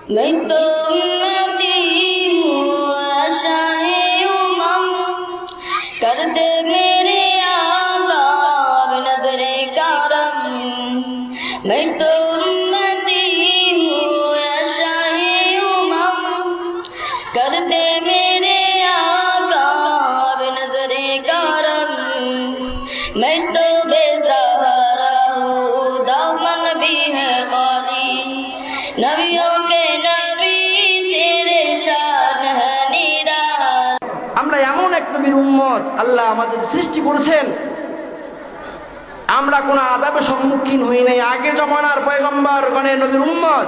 मैं तो उम्मती हूँ आशाए उमम कर दे मेरे आका नजरे करम। मैं तो उम्मती हूँ आशाए उमम कर दे मेरे आका नजरे करम। मैं तो बेसहारा हूँ दामन भी है खाली नबियों के नबी तेरे शान है निराला। আমরা এমন এক নবীর উম্মত আল্লাহ আমাদের সৃষ্টি করেছেন, আমরা কোনো আযাবের সম্মুখীন হই নাই। আগের জমানার পয়গম্বরগণের নবীর উম্মত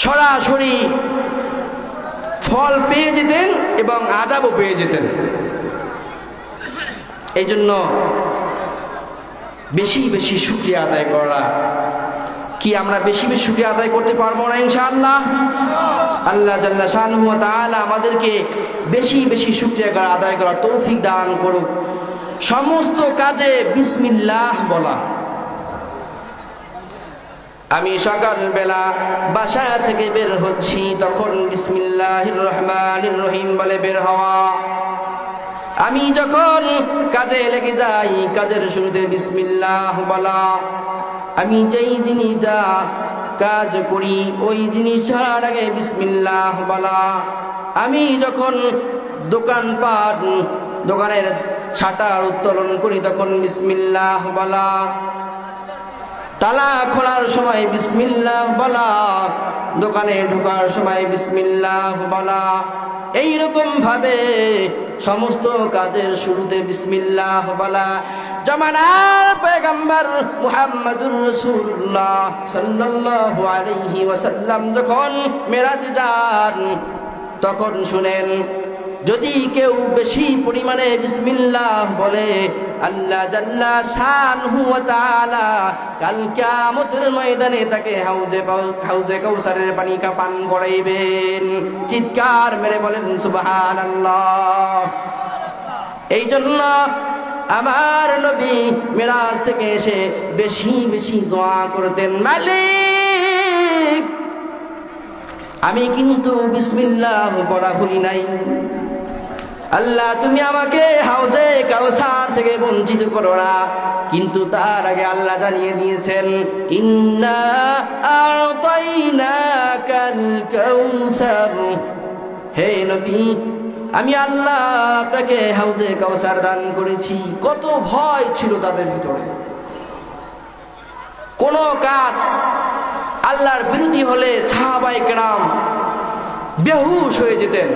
সরাসরি ফল পেয়ে যেতেন এবং আযাবও পেয়ে যেতেন। এই জন্য বেশি বেশি শুকরিয়া আদায় করা। কি আমরা বেশি বেশি শুকরিয়া আদায় করতে পারবো না ইনশাআল্লাহ? আল্লাহ জাল্লা শানুহু ওয়া তাআলা আমাদেরকে বেশি বেশি শুকরিয়া আদায় করার তৌফিক দান করুক। সমস্ত কাজে বিসমিল্লাহ বলা। আমি সকালবেলা বাসা থেকে বের হচ্ছি, তখন বিসমিল্লাহির রহমানির রহিম বলে বের হওয়া। আমি যখন কাজে লেগে যাই, কাজের শুরুতে বিসমিল্লাহ বলা। আমি যেই জিনিসটা কাজ করি ওই জিনিস ছাড়ার আগে বিসমিল্লাহ বলা। আমি যখন দোকানের শাটার উত্তোলন করি তখন বিসমিল্লাহ বলা। তালা খোলার সময় বিসমিল্লাহ বলা, দোকানে ঢোকার সময় বিসমিল্লাহ বলা। এইরকম ভাবে সমস্ত কাজের শুরুতে বিসমিল্লাহ বলা। জামানার পয়গম্বর মুহাম্মদুর রাসূলুল্লাহ সাল্লাল্লাহু আলাইহি ওয়াসাল্লাম যখন মেরাজে যান, তখন শুনেন যদি কেউ বেশি পরিমাণে বিসমিল্লাহ বলে আল্লাহ জাল্লা শানুহু ওয়া তাআলা কাল কিয়ামতের ময়দানে তাকে হাউজে কাউসারের পানি পান করাইবেন। চিৎকার মেরে বলেন সুবহানাল্লাহ। এই জন্য আমার নবী মেরাজ থেকে এসে বেশি বেশি দোয়া করতেন, মালিক আমি কিন্তু বিসমিল্লাহ পড়া ভুলি নাই। আল্লাহ তুমি আমাকে হাউজে কাউসার থেকে বঞ্চিত করো না। কিন্তু তার আগে আল্লাহ জানিয়ে দিয়েছেন ইন্না আ'তাইনাকাল কাউসার। হে নবী আমি আল্লাহ আপনাকে হাউজে কাউসার দান করেছি। কত ভয় ছিল তাদের ভিতরে। কোন কাজ আল্লাহর বিরোধী হলে সাহাবায়ে কেরাম বেহুশ হয়ে যেতেন,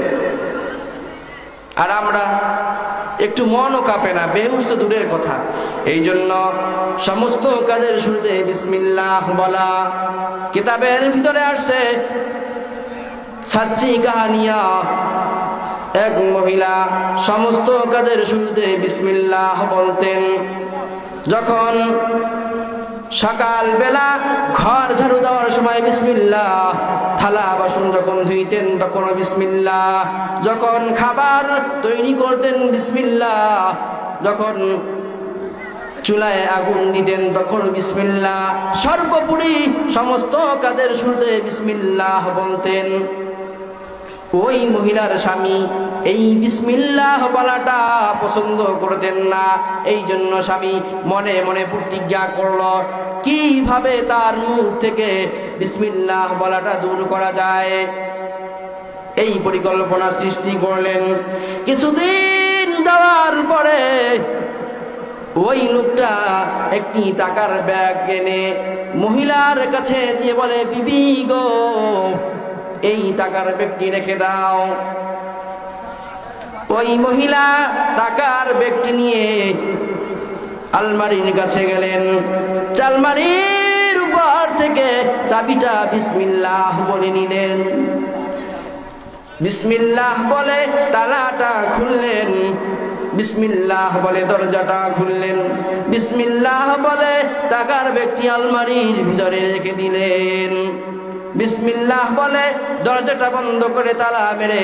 আর আমরা একটু মনও কাঁপে না, বেহুশ তো দূরের কথা। এই জন্য সমস্ত কাজের শুরুতে বিসমিল্লাহ বলা। কিতাবের ভিতরে আসছে সাচ্চি কাহানিয়া, এক মহিলা সমস্ত কাজের শুরুতে বিসমিল্লাহ বলতেন। যখন সকালবেলা ঘর ঝাড়ু দেওয়ার সময় বিসমিল্লাহ, থালা বাসন যখন ধুইতেন তখন বিসমিল্লাহ, যখন খাবার তৈরি করতেন বিসমিল্লাহ, যখন চুলায় আগুন দিতেন তখন বিসমিল্লাহ। সর্বোপরি সমস্ত কাজের শুরুতে বিসমিল্লাহ বলতেন। ওই মহিলার স্বামী এই বিসমিল্লাহ বলাটা পছন্দ করতেন না। এই জন্য স্বামী মনে মনে প্রতিজ্ঞা করলো কিভাবে তার মুখ থেকে বিসমিল্লাহ বলাটা দূর করা যায়। এই পরিকল্পনা সৃষ্টি করলেন। কিছুদিন যাওয়ার পরে ওই লোকটা একটি টাকার ব্যাগ এনে মহিলার কাছে দিয়ে বলে, বিবি গো এই টাকার ব্যাগটি রেখে দাও। ওই মহিলা টাকার ব্যাগটি নিয়ে আলমারির কাছে গেলেন। আলমারির উপর থেকে চাবিটা বিসমিল্লাহ বলে নিলেন। বিসমিল্লাহ বলে তালাটা খুললেন, বিসমিল্লাহ বলে দরজাটা খুললেন, বিসমিল্লাহ বলে টাকার ব্যাগটি আলমারির ভিতরে রেখে দিলেন। বিসমিল্লাহ বলে দরজাটা বন্ধ করে তালা মেরে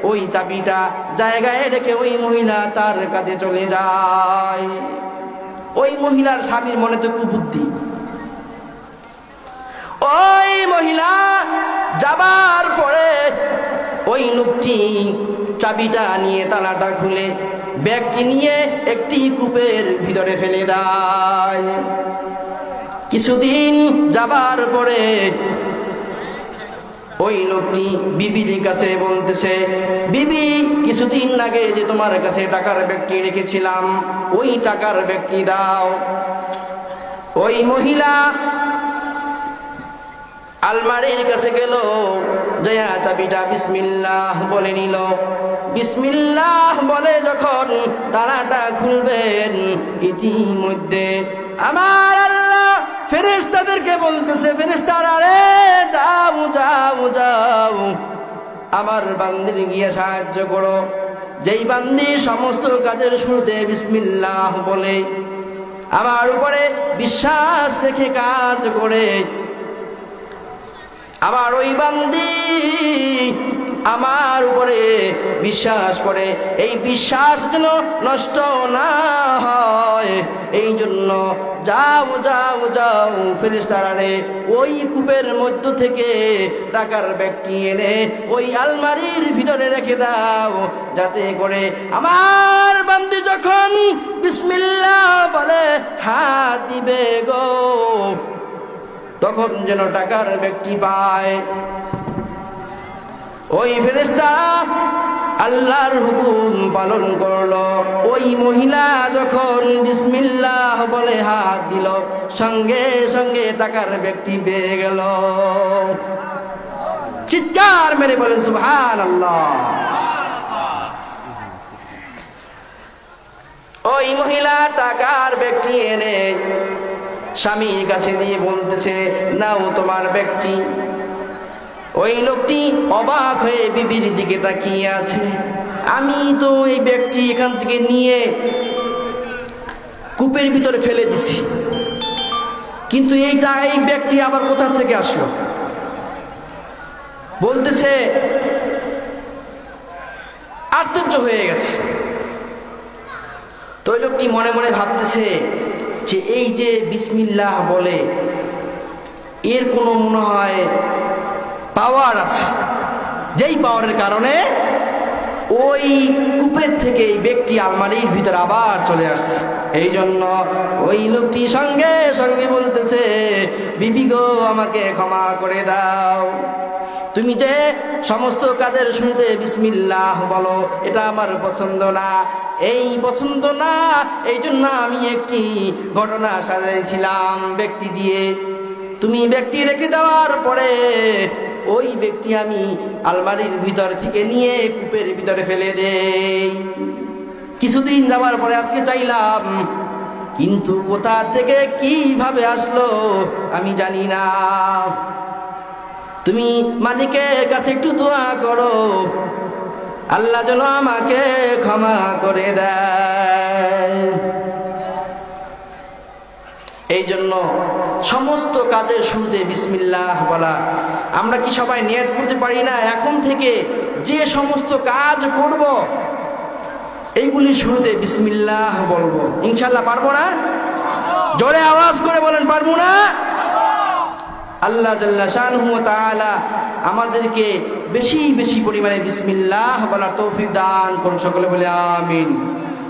ওই চাবিটা জায়গায় রেখে ওই মহিলা তার কাছে চলে যায়। ওই মহিলার স্বামীর মনে তো কুবুদ্ধি। ওই মহিলা লোকটি চাবিটা নিয়ে তালাটা খুলে ব্যাগটি নিয়ে একটি কূপের ভিতরে ফেলে দেয়। কিছুদিন যাবার পরে ওই লোকটি বিবির কাছে বলতেছে, বিবি, কিছুদিন আগে যে তোমার কাছে টাকার ব্যাগটি রেখেছিলাম, ওই টাকার ব্যাগটি দাও। ওই মহিলা আলমারির কাছে গেল, জয়া চাবিটা বিসমিল্লাহ বলে নিল। বিসমিল্লাহ বলে যখন তালাটা খুলবেন, ইতিমধ্যে আমার আল্লাহ ফেরেশতাদেরকে বলতেছে, ফেরেশতারা রে যাও যাও যাও, আমার বান্দির গিয়ে সাহায্য করো। যেই বান্দি সমস্ত কাজের শুরুতে বিসমিল্লাহ বলে, আমার উপরে বিশ্বাস রেখে কাজ করে, আমার ওই বান্দি আমার উপরে বিশ্বাস করে, এই বিশ্বাস যেন নষ্ট না হয়, এই জন্য যাও যাও যাও ফেরেশতারা রে, ওই কূপের মধ্য থেকে টাকার ব্যাগটি এনে ওই আলমারির ভিতরে রেখে দাও, যাতে করে আমার বান্দি যখন বিসমিল্লাহ বলে হাত দিবে গো, তখন যেন টাকার ব্যাগটি পায়। ওই ফেরেশতা আল্লাহর হুকুম পালন করলো। ওই মহিলা যখন বিসমিল্লাহ বলে হাত দিল, সঙ্গে সঙ্গে টাকার ব্যাগটি পেয়ে গেল। চিৎকার মেরে বলেন সুবহানাল্লাহ। ওই মহিলা টাকার ব্যাগটি এনে স্বামীর কাছে দিয়ে বলতেছে, নাও তোমার ব্যাগটি। ওই লোকটি অবাক হয়ে বিবির দিকে তাকিয়ে আছে। আমি তো এই ব্যাগটি এখান থেকে নিয়ে কূপের ভিতরে ফেলে দিছি, কিন্তু এই ব্যাগটি আবার কোথা থেকে আসলো? বলতেছে আশ্চর্য হয়ে গেছে। তো ওই লোকটি মনে মনে ভাবতেছে যে এই যে বিসমিল্লাহ বলে, এর কোনো মনে হয় পাওয়ার আছে, যেই পাওয়ারের কারণে ওই কূপের থেকে এই ব্যক্তি আলমারির ভিতরে আবার চলে আসছে। এই জন্য ওই লোকটি সঙ্গে সঙ্গে বলতেছে, বিবি গো, আমাকে ক্ষমা করে দাও, তুমি যে সমস্ত কাজের শুরুতে বিসমিল্লাহ বলো, এটা আমার পছন্দ না, এই পছন্দ না, এই জন্য আমি একটি ঘটনা সাজাইছিলাম ব্যক্তি দিয়ে। তুমি ব্যক্তি রেখে দেওয়ার পরে ওই ব্যক্তি আমি আলমারির ভিতর থেকে নিয়ে কূপের ভিতরে ফেলে দেই। কিছুদিন যাওয়ার পরে আজকে চাইলাম, কিন্তু কোথা থেকে কিভাবে আসলো আমি জানি না। তুমি মালিকের কাছে একটু দোয়া করো, আল্লাহ যেন আমাকে ক্ষমা করে দেয়। এই জন্য সমস্ত কাজের শুরুতে বিসমিল্লাহ বলা। আমরা কি সবাই নিয়ত করতে পারি না, এখন থেকে যে সমস্ত কাজ করব এইগুলি শুরুতে বিসমিল্লাহ বলবো? ইনশাআল্লাহ পারবো না? জোরে আওয়াজ করে বলেন, পারবো না? আল্লাহ জাল্লা শানহু ওয়া তাআলা আমাদেরকে বেশি বেশি পরিমাণে বিসমিল্লাহ বলার তৌফিক দান করুন। সকলে বলে আমিন।